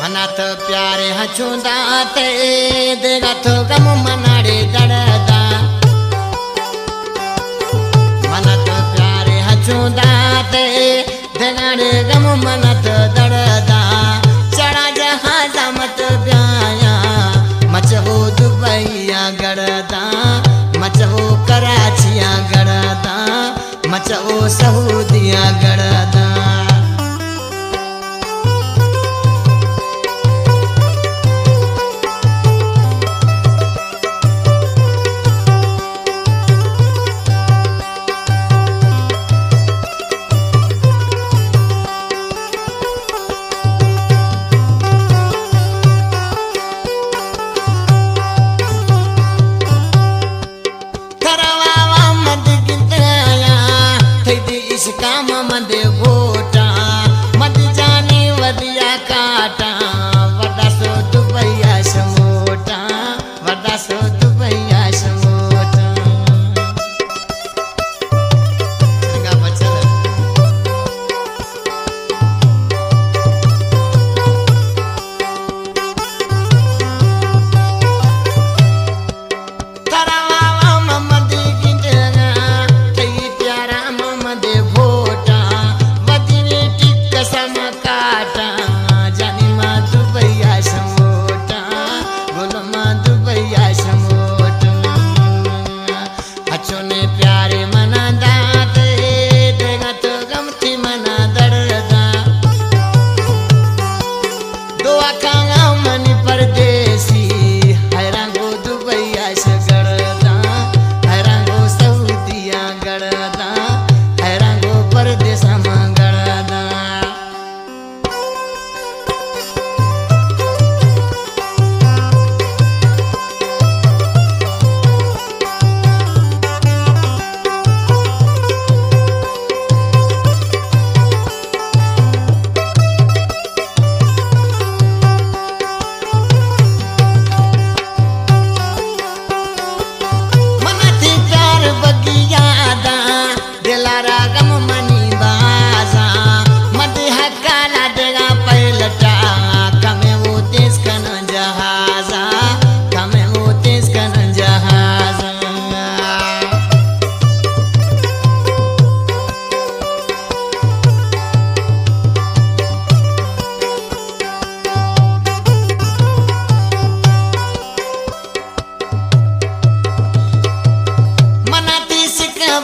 मना तो प्यारे हचुंदा ते देगा तो गम मनाड़े दड़दा मना तो प्यारे हचुंदा ते देगाड़े गम मना तो दड़दा चढ़ा जहाजा मत ब्याया मचहो दुबैया गड़दा मचहो कराचिया गड़दा मचहो सऊदिया गड़दा काम मद घोटा मद जाने वदिया काटा वदा सो दुबैया समोटा वदा सो दुबैया समोटा चंगा बचल तरावा ममद गिंदना थई प्यारा ममद प्यारे मना दाते देगा तो गमती मना दड़दा दो आखांगा मनी परदेसी हैरांगो दुबैया से गड़दा हैरांगो सऊदिया गड़दा हैरांगो परदेसा में गड़दा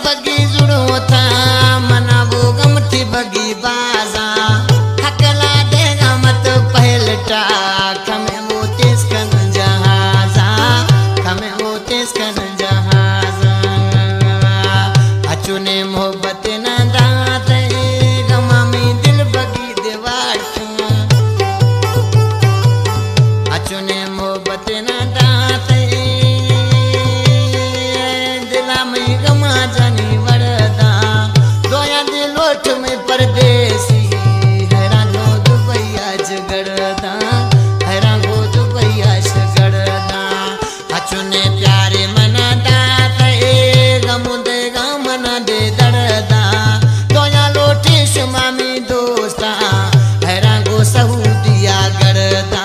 बगी जुड़ो था मना वो गमती बगी बाजा हकला देगा मत पहलटा कमे वो तेज कन जहाजा कमे वो तेज कन जहाजा अचुने मोहब्बत न दाते गमा में दिल बगी दीवार अचुने मोहब्बत न दाते दिला में गमा जानी वरदा दोया दिलोट में परदेसी हैरानो दुबैया जगड़दा हैरानो दुबैया जगड़दा अचुने प्यारे मना दाते गमु देगा मना दे दड़दा दोया लोटे शुमामी दोस्ता हैरानो सऊदिया गड़दा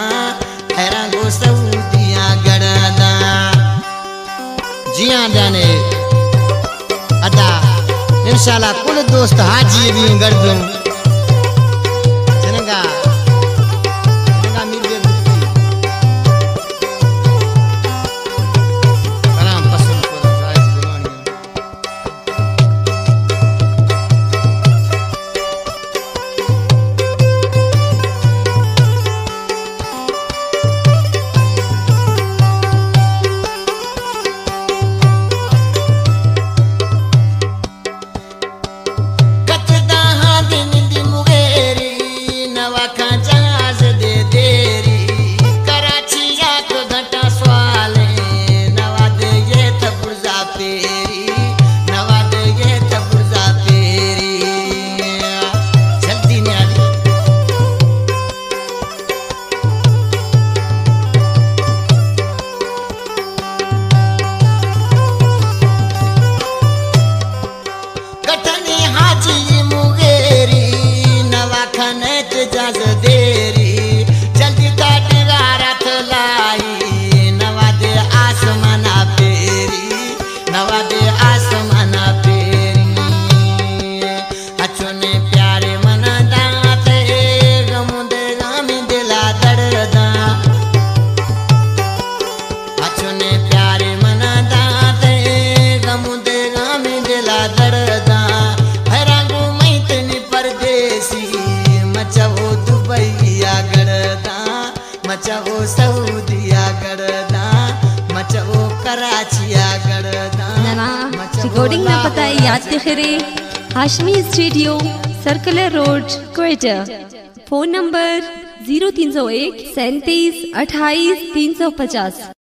हैरानो सऊदिया गड़दा जिया जाने अदा इंशाल्लाह कुल दोस्त हाजी भी कर दूं चनगा चनगा मिल आराम पसंद को जायज दिवानी इजाजत देरी जल्दी काचिया गर्दन ना रिकॉर्डिंग ना पता है याद खरे Hashmi studio circular road Quetta. Phone number 0301 37 28 350।